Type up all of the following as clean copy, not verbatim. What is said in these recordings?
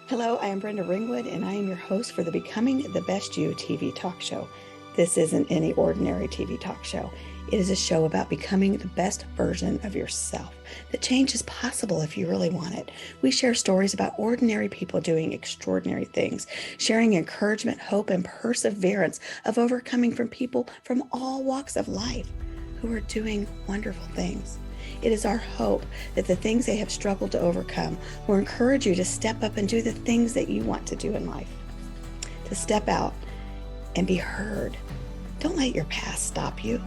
Hello, I am Brenda Ringwood, and I am your host for the Becoming the Best You TV talk show. This isn't any ordinary TV talk show. It is a show about becoming the best version of yourself. The change is possible if you really want it. We share stories about ordinary people doing extraordinary things, sharing encouragement, hope, and perseverance of overcoming from people from all walks of life who are doing wonderful things. It is our hope that the things they have struggled to overcome will encourage you to step up and do the things that you want to do in life. To step out and be heard. Don't let your past stop you.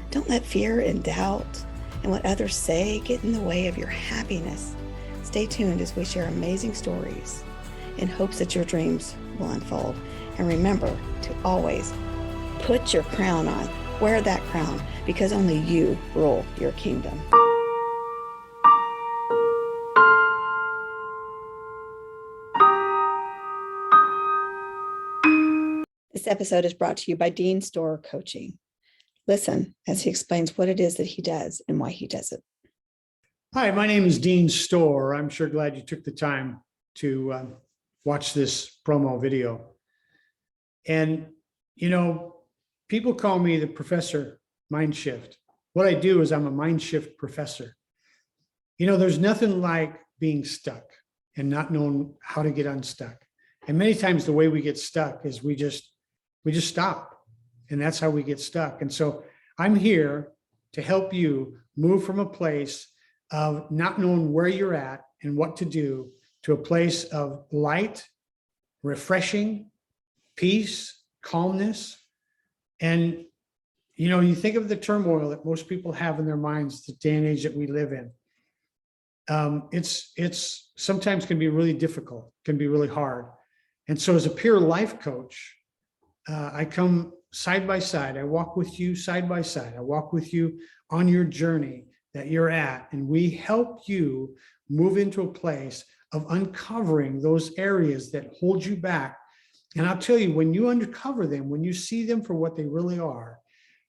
Don't let fear and doubt and what others say get in the way of your happiness. Stay tuned as we share amazing stories in hopes that your dreams will unfold. And remember to always put your crown on. Wear that crown because only you rule your kingdom. This episode is brought to you by Dean Storr Coaching. Listen as he explains what it is that he does and why he does it. Hi, my name is Dean Storr. I'm sure glad you took the time to watch this promo video. And, you know, people call me the Professor Mindshift. What I do is I'm a Mindshift professor. You know, there's nothing like being stuck and not knowing how to get unstuck. And many times the way we get stuck is we just stop, and that's how we get stuck. And so I'm here to help you move from a place of not knowing where you're at and what to do to a place of light, refreshing, peace, calmness. And, you know, you think of the turmoil that most people have in their minds, the day and age that we live in. It's sometimes can be really difficult, can be really hard. And so as a peer life coach, I come side by side. I walk with you side by side. I walk with you on your journey that you're at. And we help you move into a place of uncovering those areas that hold you back. And I'll tell you, when you uncover them, when you see them for what they really are,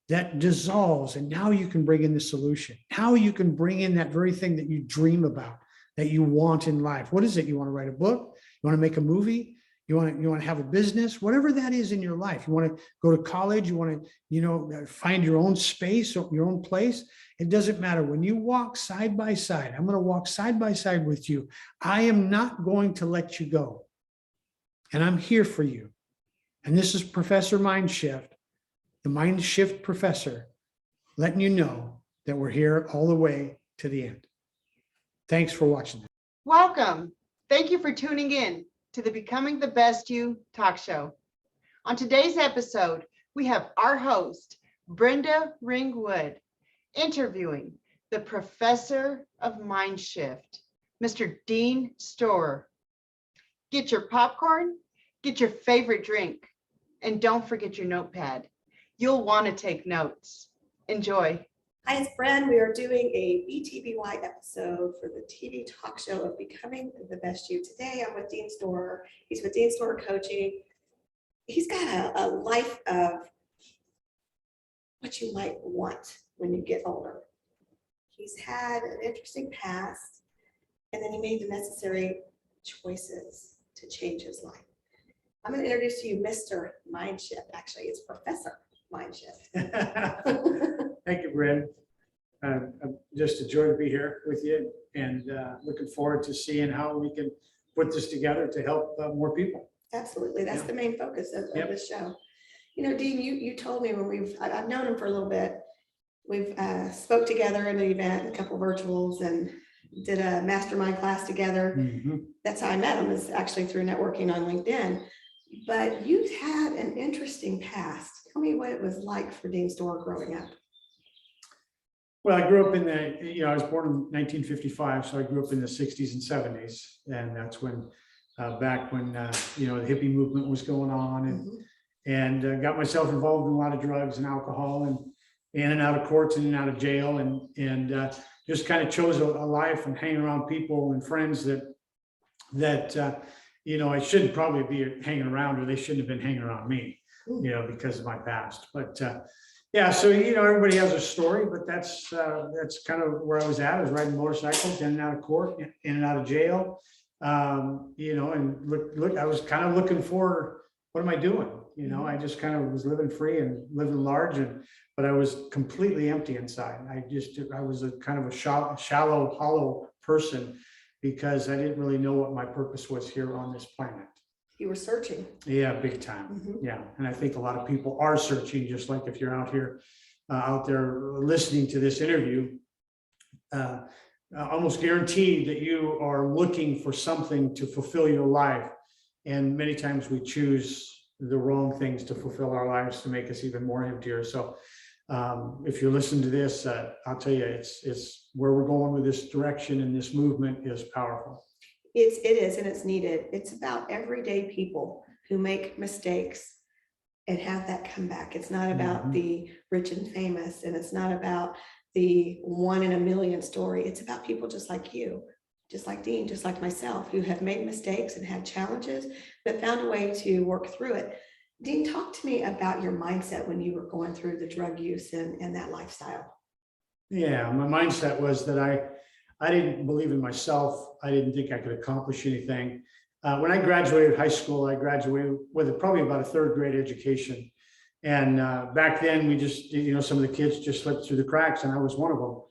that dissolves. And now you can bring in the solution. Now you can bring in that very thing that you dream about, that you want in life. What is it? You want to write a book? You want to make a movie? You want to have a business, whatever that is in your life. You want to go to college. You want to, find your own space or your own place. It doesn't matter. When you walk side by side, I'm going to walk side by side with you. I am not going to let you go. And I'm here for you. And this is Professor Mindshift, the Mindshift professor, letting you know that we're here all the way to the end. Thanks for watching. Welcome. Thank you for tuning in to the Becoming the Best You talk show. On today's episode, we have our host, Brenda Ringwood, interviewing the Professor of Mindshift, Mr. Dean Storr. Get your popcorn, get your favorite drink, and don't forget your notepad. You'll want to take notes. Enjoy. Hi, it's Bren. We are doing a BTBY episode for the TV talk show of Becoming the Best You. Today, I'm with Dean Storr. He's with Dean Storr Coaching. He's got a life of what you might want when you get older. He's had an interesting past, and then he made the necessary choices to change his life. I'm going to introduce to you Mr. Mindshift. Actually, it's Professor Mindshift. Thank you, Brad. I'm just a joy to be here with you, and looking forward to seeing how we can put this together to help more people. Absolutely. That's the main focus of Yep. this show. You know, Dean, you told me when I've known him for a little bit. We've spoke together at an event, a couple of virtuals, and did a mastermind class together. Mm-hmm. That's how I met him, is actually through networking on LinkedIn. But you've had an interesting past. Tell me what it was like for Dean Storr growing up. Well, I grew up in I was born in 1955, so I grew up in the 60s and 70s, and that's when, back when, the hippie movement was going on, and got myself involved in a lot of drugs and alcohol, and in and out of courts, in and out of jail, and just kind of chose a life and hanging around people and friends that I shouldn't probably be hanging around, or they shouldn't have been hanging around me, because of my past. But yeah, so everybody has a story, but that's kind of where I was at. I was riding motorcycles in and out of court, in and out of jail, and look, I was kind of looking for, what am I doing? I just kind of was living free and living large, but I was completely empty inside. I was a kind of a shallow, hollow person because I didn't really know what my purpose was here on this planet. You were searching. Yeah, big time. Yeah. And I think a lot of people are searching, just like if you're out there listening to this interview, almost guaranteed that you are looking for something to fulfill your life. And many times we choose the wrong things to fulfill our lives to make us even more emptier. So if you listen to this, I'll tell you, it's where we're going with this direction, and this movement is powerful. It is, and it's needed. It's about everyday people who make mistakes and have that comeback. It's not about the rich and famous, and it's not about the 1 in a million story. It's about people just like you, just like Dean, just like myself, who have made mistakes and had challenges, but found a way to work through it. Dean, talk to me about your mindset when you were going through the drug use and that lifestyle. Yeah, my mindset was that I didn't believe in myself. I didn't think I could accomplish anything. When I graduated high school, I graduated with probably about a 3rd grade education. And back then we just, some of the kids just slipped through the cracks, and I was one of them.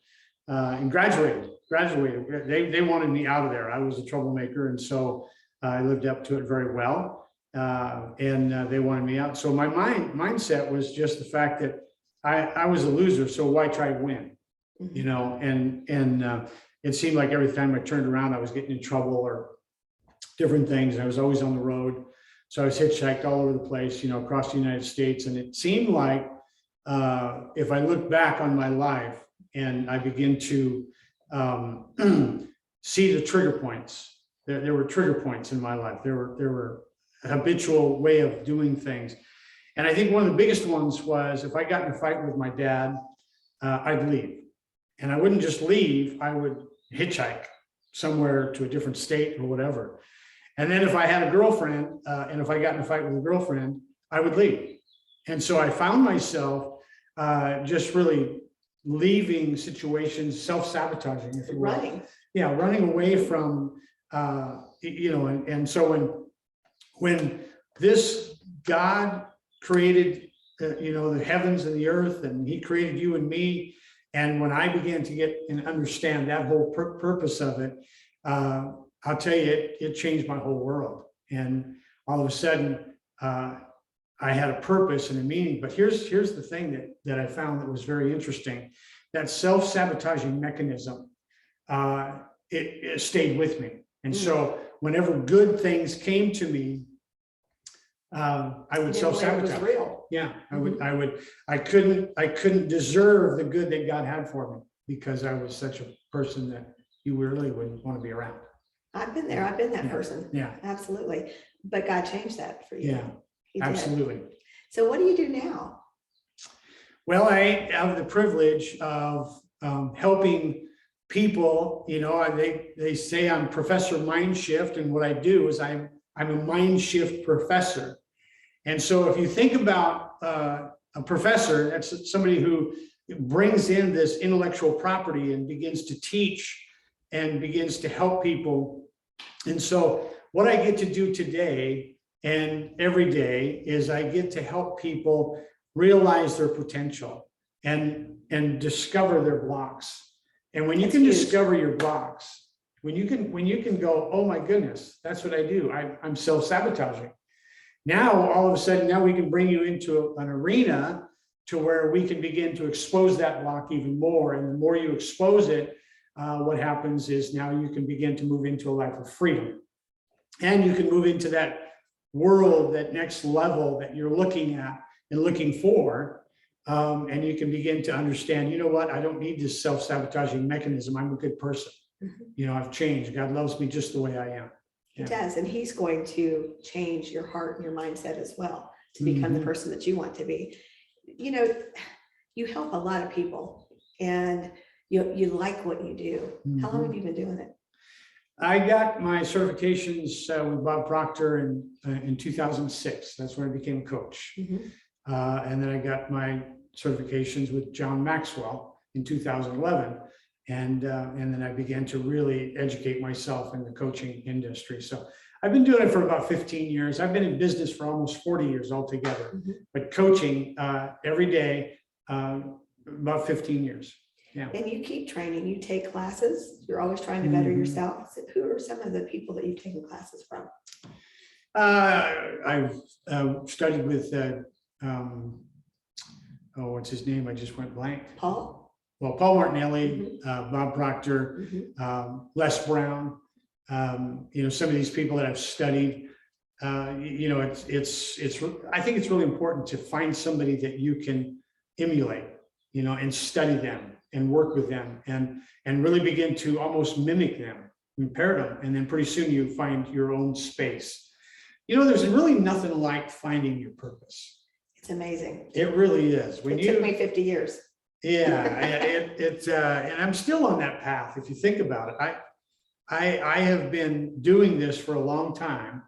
And graduated. They wanted me out of there. I was a troublemaker. And so I lived up to it very well. And they wanted me out. So my mindset was just the fact that I was a loser. So why try to win? And it seemed like every time I turned around, I was getting in trouble or different things. I was always on the road. So I was hitchhiked all over the place, across the United States. And it seemed like if I look back on my life and I begin to see the trigger points, there were trigger points in my life. There were a habitual way of doing things. And I think one of the biggest ones was if I got in a fight with my dad, I'd leave. And I wouldn't just leave, I would hitchhike somewhere to a different state or whatever. And then if I had a girlfriend, and if I got in a fight with a girlfriend, I would leave. And so I found myself just really leaving situations, self-sabotaging, if you will. Running. Yeah, running away from, and so when this God created, the heavens and the earth, and he created you and me, and when I began to get and understand that whole purpose of it, I'll tell you, it changed my whole world. And all of a sudden, I had a purpose and a meaning. But here's the thing that I found that was very interesting. That self-sabotaging mechanism, it stayed with me. And so whenever good things came to me, I would self-sabotage. Yeah, I couldn't deserve the good that God had for me because I was such a person that you really wouldn't want to be around. I've been there. I've been that person. Yeah, absolutely. But God changed that for you. Yeah, absolutely. So what do you do now? Well, I have the privilege of helping people. They say I'm Professor Mindshift, and what I do is I'm a Mindshift professor. And so if you think about a professor, that's somebody who brings in this intellectual property and begins to teach and begins to help people. And so what I get to do today and every day is I get to help people realize their potential and discover their blocks. And when you can discover your blocks, when you can go, oh my goodness, that's what I do. I'm self-sabotaging. Now, all of a sudden, now we can bring you into an arena to where we can begin to expose that block even more. And the more you expose it, what happens is now you can begin to move into a life of freedom. And you can move into that world, that next level that you're looking at and looking for. And you can begin to understand, you know what, I don't need this self-sabotaging mechanism. I'm a good person. I've changed. God loves me just the way I am. He does, and he's going to change your heart and your mindset as well to become the person that you want to be. You help a lot of people, and you like what you do. How long have you been doing it? I got my certifications with Bob Proctor in 2006. That's when I became a coach. And then I got my certifications with John Maxwell in 2011. And then I began to really educate myself in the coaching industry. So I've been doing it for about 15 years. I've been in business for almost 40 years altogether, but coaching every day, about 15 years. Yeah. And you keep training, you take classes, you're always trying to better yourself. So who are some of the people that you've taken classes from? I've studied with, what's his name? I just went blank. Paul? Well, Paul Martinelli, Bob Proctor, Les Brown, some of these people that I've studied. I think it's really important to find somebody that you can emulate, and study them and work with them and really begin to almost mimic them and pair them. And then pretty soon you find your own space. There's really nothing like finding your purpose. It's amazing. It really is. It took me 50 years. Yeah, and I'm still on that path. If you think about it, I have been doing this for a long time.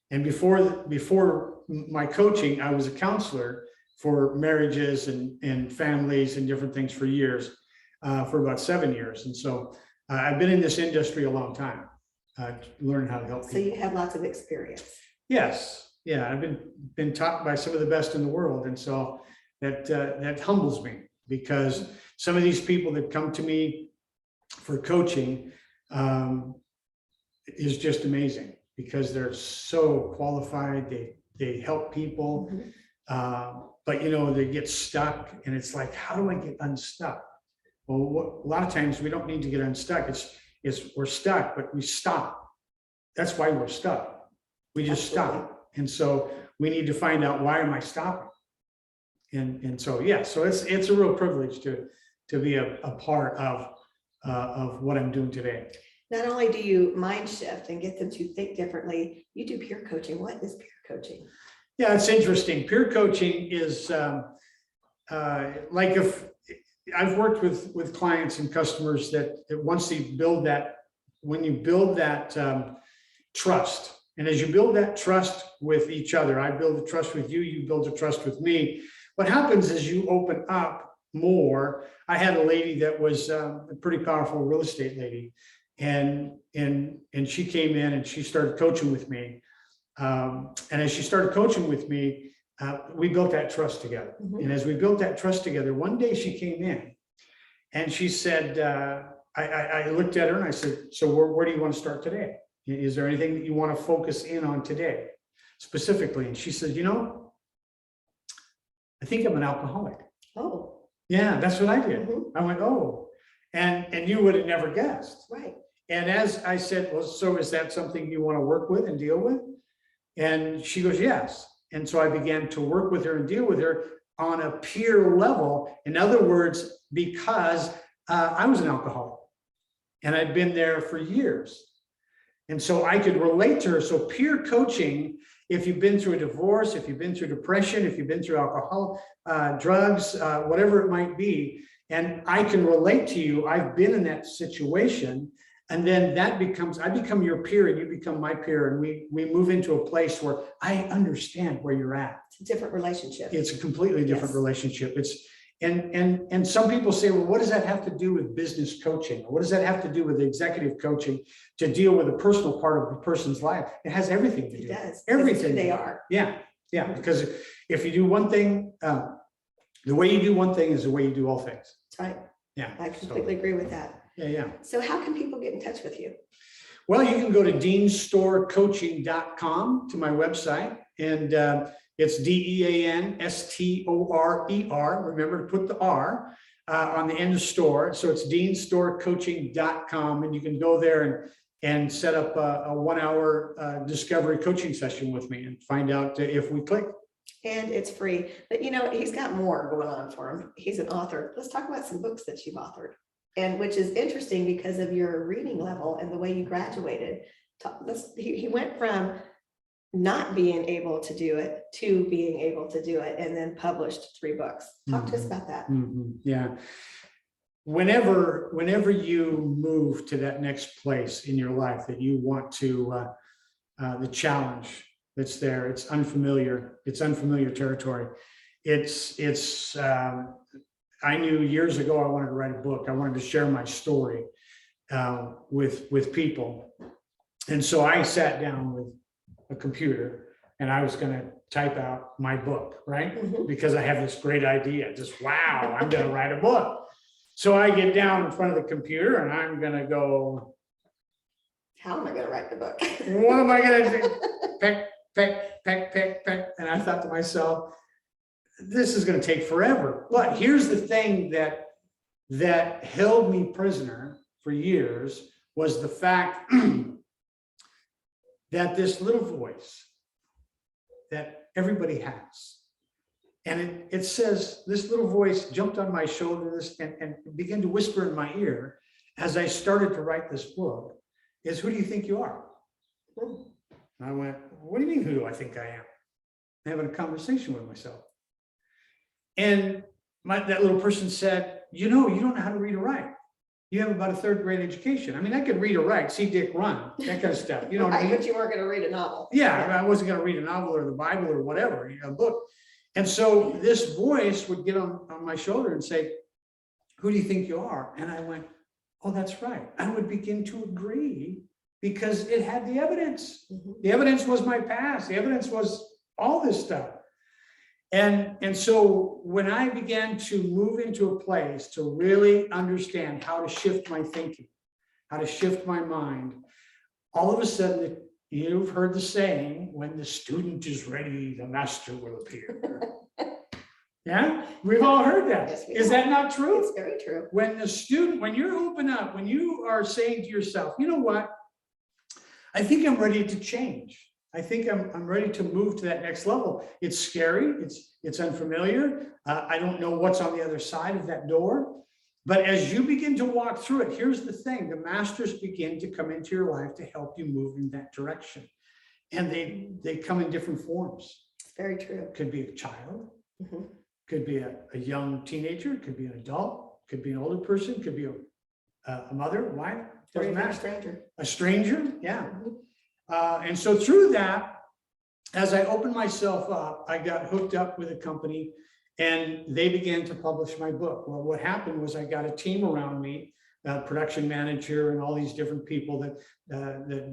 And before my coaching, I was a counselor for marriages and families and different things for years, for about 7 years. And so I've been in this industry a long time, learning how to help people. So you have lots of experience. Yes. Yeah. I've been taught by some of the best in the world. And so that humbles me, because some of these people that come to me for coaching is just amazing, because they're so qualified. They help people, but they get stuck, and it's like, how do I get unstuck? Well, a lot of times we don't need to get unstuck. It's we're stuck, but we stop. That's why we're stuck. We just stop. And so we need to find out, why am I stopping? And so, yeah, so it's a real privilege to be a part of what I'm doing today. Not only do you mind shift and get them to think differently, you do peer coaching. What is peer coaching? Yeah, it's interesting. Peer coaching is like, if I've worked with clients and customers that once you build that, when you build that trust, and as you build that trust with each other, I build the trust with you, you build the trust with me. What happens is you open up more. I had a lady that was a pretty powerful real estate lady, and she came in and she started coaching with me. And as she started coaching with me, we built that trust together. And as we built that trust together, one day she came in and she said, I looked at her and I said, so where do you want to start today? Is there anything that you want to focus in on today specifically? And she said, I think I'm an alcoholic. Oh. Yeah, that's what I did. I went, oh, and you would have never guessed. Right. And as I said, well, so is that something you want to work with and deal with? And she goes, yes. And so I began to work with her and deal with her on a peer level. In other words, because I was an alcoholic and I'd been there for years. And so I could relate to her. So peer coaching, if you've been through a divorce, if you've been through depression, if you've been through alcohol, drugs, whatever it might be, and I can relate to you, I've been in that situation. And then I become your peer and you become my peer. And we move into a place where I understand where you're at. It's a different relationship. It's a completely different relationship. And some people say, well, what does that have to do with business coaching? Or what does that have to do with executive coaching to deal with the personal part of a person's life? It has everything to do. It does. Everything. Who they are. Yeah. Yeah. Because if you do one thing, the way you do one thing is the way you do all things. That's right. Yeah. I completely agree with that. Yeah. So how can people get in touch with you? Well, you can go to deanstorecoaching.com to my website, and it's DEANSTORER. Remember to put the R on the end of store. So it's deanstorecoaching.com, and you can go there and set up a 1 hour discovery coaching session with me and find out if we click. And it's free, but he's got more going on for him. He's an author. Let's talk about some books that you've authored, and which is interesting because of your reading level and the way you graduated. He went from not being able to do it to being able to do it, and then published 3 books. Talk to us about that. Yeah. Whenever you move to that next place in your life that you want to, the challenge that's there, it's unfamiliar territory. It's I knew years ago I wanted to write a book. I wanted to share my story with people. And so I sat down with a computer and I was going to type out my book, right? Mhm. Because I have this great idea, just wow, I'm going to write a book. So I get down in front of the computer and I'm going to go, How am I going to write the book? what am I going to do? Peck, peck, peck, peck, peck. And I thought to myself, this is going to take forever. But here's the thing that held me prisoner for years was the fact that this little voice that everybody has, and it says, this little voice jumped on my shoulder and began to whisper in my ear as I started to write this book, is, who do you think you are? And I went, what do you mean, who do I think I am? I'm having a conversation with myself. And that little person said, you don't know how to read or write. You have about a third grade education. I mean, I could read or write, see Dick run, that kind of stuff. You know what I mean? But you weren't going to read a novel. Yeah, I wasn't going to read a novel or the Bible or whatever, a book. And so this voice would get on my shoulder and say, who do you think you are? And I went, oh, that's right. I would begin to agree because it had the evidence. Mhm. The evidence was my past. The evidence was all this stuff. And so when I began to move into a place to really understand how to shift my thinking, how to shift my mind, all of a sudden, you've heard the saying, when the student is ready, the master will appear. Yeah, we've all heard that. Yes, we Is that not true? It's very true. When you're open up, when you are saying to yourself, you know what? I think I'm ready to change. I think I'm ready to move to that next level. It's scary. It's unfamiliar. I don't know what's on the other side of that door. But as you begin to walk through it, here's the thing: the masters begin to come into your life to help you move in that direction, and they come in different forms. It's very true. It could be a child, Mhm. could be a young teenager, could be an adult, could be an older person, could be a mother, wife. Or Doesn't even a matter. stranger. A stranger, yeah. Mhm. And so through that, as I opened myself up, I got hooked up with a company and they began to publish my book. Well, what happened was I got a team around me, a production manager and all these different people that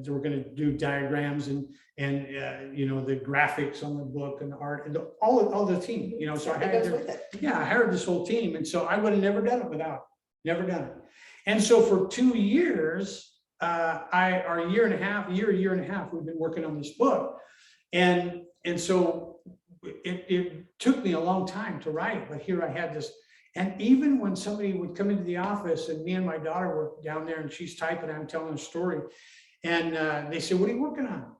were going to do diagrams and the graphics on the book and the art and all the team, so I It had goes with it. I hired this whole team. And so I would have never done it without, never done it. And so for 2 years, a year and a half, we've been working on this book. And so it took me a long time to write, but here I had this. And even when somebody would come into the office and me and my daughter were down there and she's typing, I'm telling a story. And they said, what are you working on?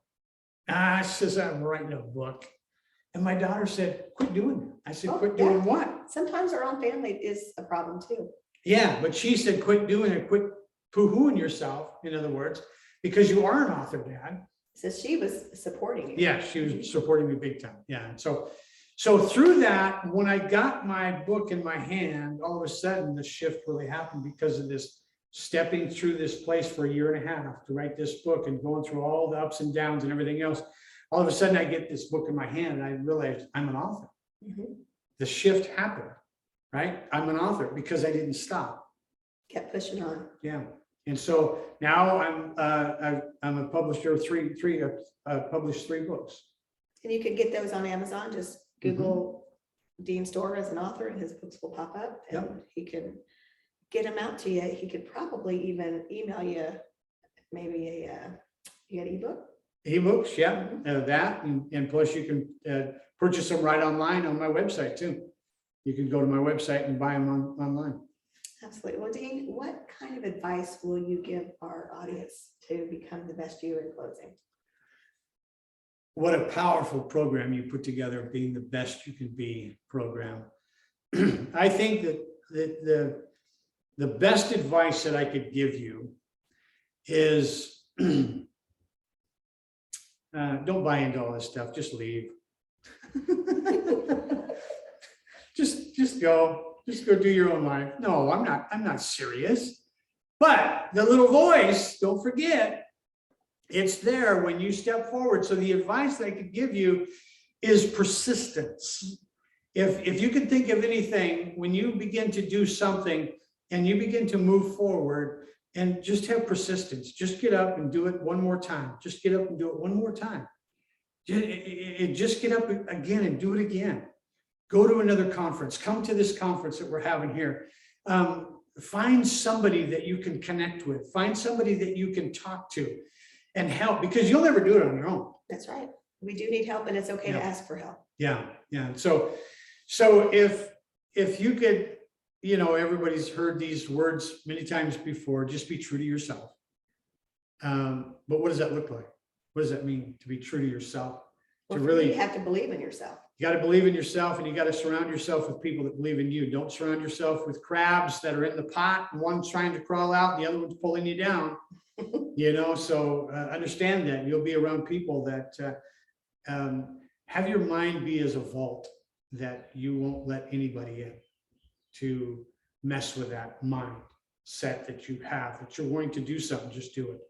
I says, I'm writing a book. And my daughter said, quit doing it. I said, Oh, quit yeah. doing what? Sometimes our own family is a problem too. Yeah, but she said, quit doing it, quit poo-hooing yourself, in other words, because you are an author, Dad. So she was supporting you. Yeah, she was supporting me big time. Yeah. And so through that, when I got my book in my hand, all of a sudden the shift really happened because of this stepping through this place for a year and a half to write this book and going through all the ups and downs and everything else. All of a sudden I get this book in my hand and I realized I'm an author. Mhm. The shift happened, right? I'm an author because I didn't stop. Kept pushing on. Yeah. And so now I'm a publisher of published 3 books. And you could get those on Amazon. Just Google Dean Storr as an author and his books will pop up. And he can get them out to you. He could probably even email you maybe you got an ebook? Ebooks, yeah, that. And plus you can purchase them right online on my website too. You can go to my website and buy them online. Absolutely. Well, Dean, what kind of advice will you give our audience to become the best you in closing? What a powerful program you put together, being the best you can be program. I think that the best advice that I could give you is don't buy into all this stuff, just leave. just go do your own life. No, I'm not serious. But the little voice, don't forget, it's there when you step forward. So the advice that I could give you is persistence. if you can think of anything, when you begin to do something and you begin to move forward and just have persistence, just get up and do it one more time. Just get up and do it one more time. Just get up again and do it again. Go to another conference. Come to this conference that we're having here. Find somebody that you can connect with. Find somebody that you can talk to and help, because you'll never do it on your own. That's right. We do need help, and it's okay to ask for help. Yeah. So if you could, everybody's heard these words many times before, just be true to yourself. But what does that look like? What does that mean to be true to yourself? Well, To really, you have to believe in yourself. you got to believe in yourself, and you got to surround yourself with people that believe in you. Don't surround yourself with crabs that are in the pot, and one's trying to crawl out, and the other one's pulling you down. So understand that you'll be around people that have your mind be as a vault, that you won't let anybody in to mess with that mindset that you have, that you're wanting to do something, just do it.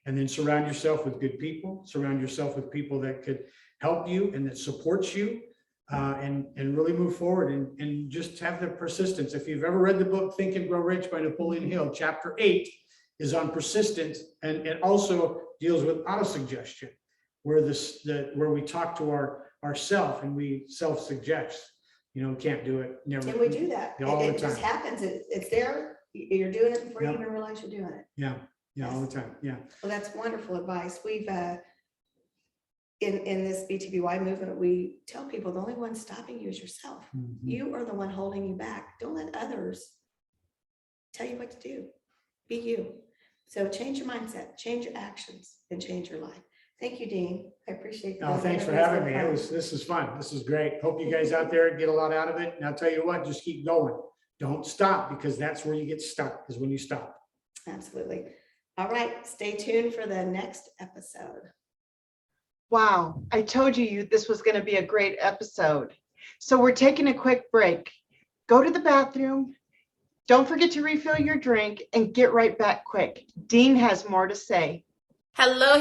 And then surround yourself with good people, surround yourself with people that could help you and that supports you, and really move forward and just have the persistence. If you've ever read the book Think and Grow Rich by Napoleon Hill, chapter 8 is on persistence, and it also deals with autosuggestion, where where we talk to ourself and we self-suggest, can't do it. Never. And we do that. All the It just time. happens. It's there. You're doing it before you Yeah. even realize you're doing it. Yeah, all the time. Yeah. Well, that's wonderful advice. We've in this BTBY movement, we tell people the only one stopping you is yourself. Mhm. You are the one holding you back. Don't let others tell you what to do. Be you. So change your mindset, change your actions, and change your life. Thank you, Dean. I appreciate that. Oh, thanks for having me. This is fun. This is great. Hope you guys out there get a lot out of it. And I'll tell you what, just keep going. Don't stop, because that's where you get stuck, is when you stop. Absolutely. All right. Stay tuned for the next episode. Wow, I told you this was going to be a great episode. So we're taking a quick break. Go to the bathroom. Don't forget to refill your drink and get right back quick. Dean has more to say. Hello,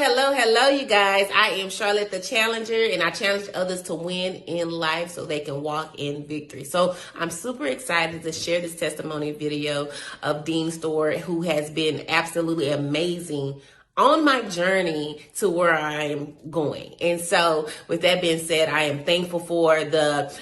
you guys. I am Charlotte the Challenger, and I challenge others to win in life so they can walk in victory. So I'm super excited to share this testimony video of Dean Store, who has been absolutely amazing on my journey to where I'm going. And so with that being said, I am thankful for the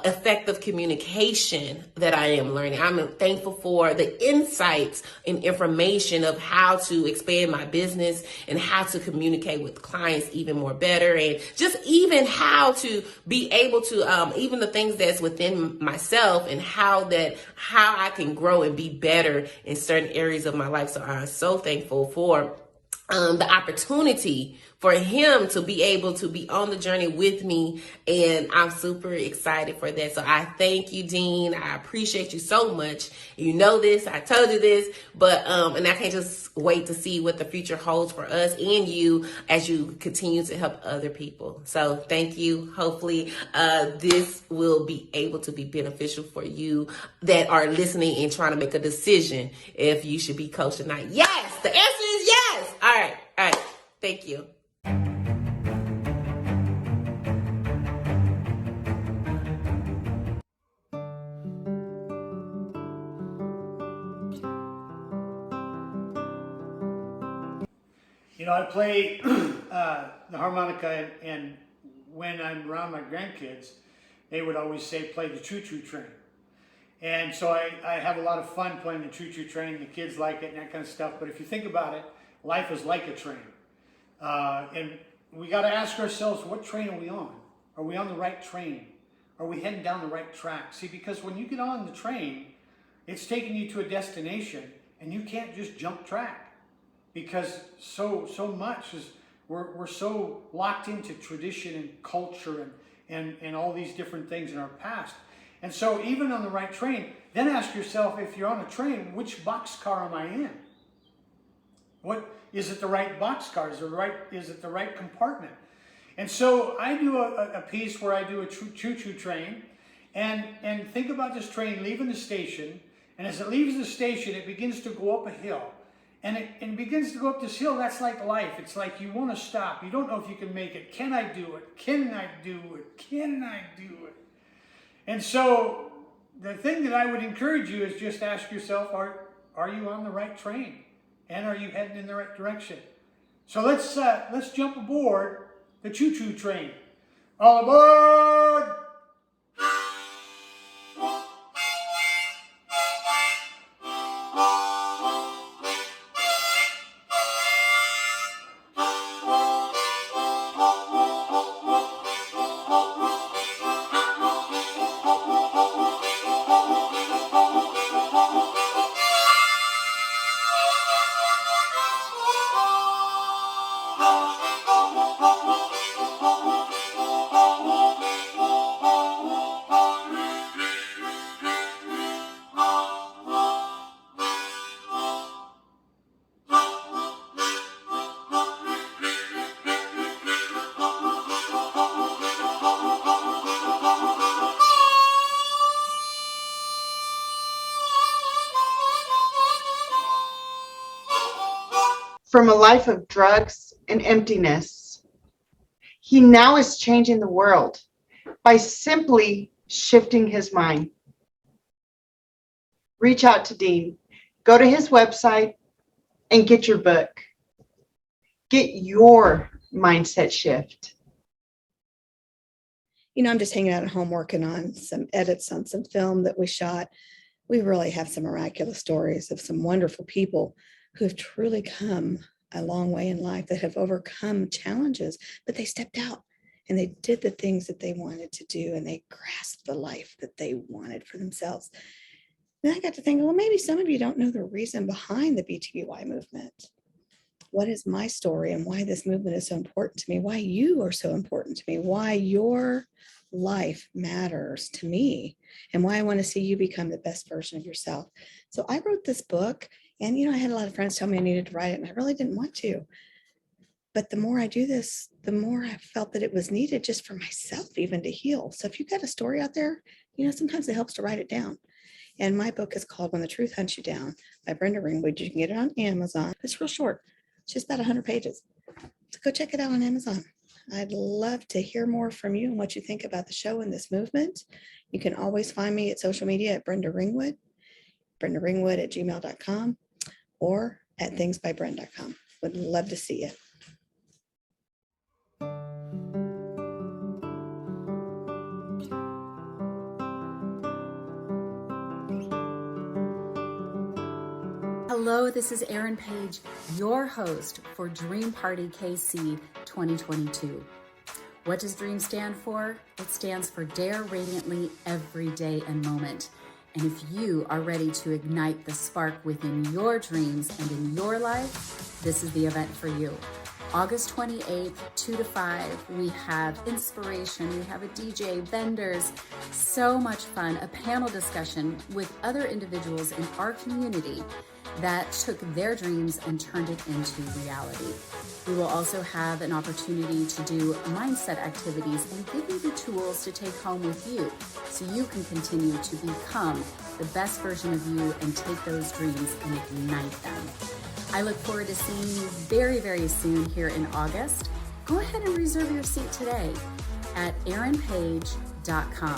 effective communication that I am learning. I'm thankful for the insights and information of how to expand my business and how to communicate with clients even more better, and just even how to be able to even the things that's within myself, and how I can grow and be better in certain areas of my life. So I'm so thankful for the opportunity for him to be able to be on the journey with me. And I'm super excited for that. So I thank you, Dean. I appreciate you so much. You know this, I told you this, but, and I can't just wait to see what the future holds for us and you as you continue to help other people. So thank you. Hopefully, this will be able to be beneficial for you that are listening and trying to make a decision if you should be coached or not. Yes, the answer is yes. All right. Thank you. I play the harmonica, and when I'm around my grandkids, they would always say, play the choo-choo train. And so I have a lot of fun playing the choo-choo train. The kids like it and that kind of stuff. But if you think about it, life is like a train. And we got to ask ourselves, what train are we on? Are we on the right train? Are we heading down the right track? See, because when you get on the train, it's taking you to a destination, and you can't just jump track. Because so much is we're so locked into tradition and culture and all these different things in our past. And so even on the right train, then ask yourself, if you're on a train, which boxcar am I in? What is it, the right boxcar? Is it the right compartment? And so I do a piece where I do a choo-choo train, and think about this train leaving the station, and as it leaves the station, it begins to go up a hill. And it begins to go up this hill. That's like life. It's like you want to stop. You don't know if you can make it. Can I do it? Can I do it? Can I do it? And so the thing that I would encourage you is just ask yourself, are you on the right train? And are you heading in the right direction? So let's jump aboard the choo-choo train. All aboard! From a life of drugs and emptiness, he now is changing the world by simply shifting his mind. Reach out to Dean. Go to his website and get your book. Get your mindset shift. You know, I'm just hanging out at home working on some edits on some film that we shot. We really have some miraculous stories of some wonderful people who have truly come a long way in life, that have overcome challenges, but they stepped out and they did the things that they wanted to do, and they grasped the life that they wanted for themselves. And I got to think, well, maybe some of you don't know the reason behind the BTBY movement. What is my story and why this movement is so important to me, why you are so important to me, why your life matters to me, and why I want to see you become the best version of yourself. So I wrote this book, and I had a lot of friends tell me I needed to write it, and I really didn't want to. But the more I do this, the more I felt that it was needed just for myself, even to heal. So if you've got a story out there, sometimes it helps to write it down. And my book is called When the Truth Hunts You Down by Brenda Ringwood. You can get it on Amazon. It's real short. It's just about 100 pages. So go check it out on Amazon. I'd love to hear more from you and what you think about the show and this movement. You can always find me at social media at Brenda Ringwood, brendaringwood@gmail.com, or at thingsbybrenda.com. Would love to see you. Hello, this is Erin Page, your host for Dream Party KC 2022. What does DREAM stand for? It stands for Dare Radiantly Every Day and Moment. And if you are ready to ignite the spark within your dreams and in your life, this is the event for you. August 28th, 2 to 5, we have inspiration, we have a DJ, vendors, so much fun, a panel discussion with other individuals in our community that took their dreams and turned it into reality. We will also have an opportunity to do mindset activities and give you the tools to take home with you so you can continue to become the best version of you and take those dreams and ignite them. I look forward to seeing you very, very soon here in August. Go ahead and reserve your seat today at erinpage.com.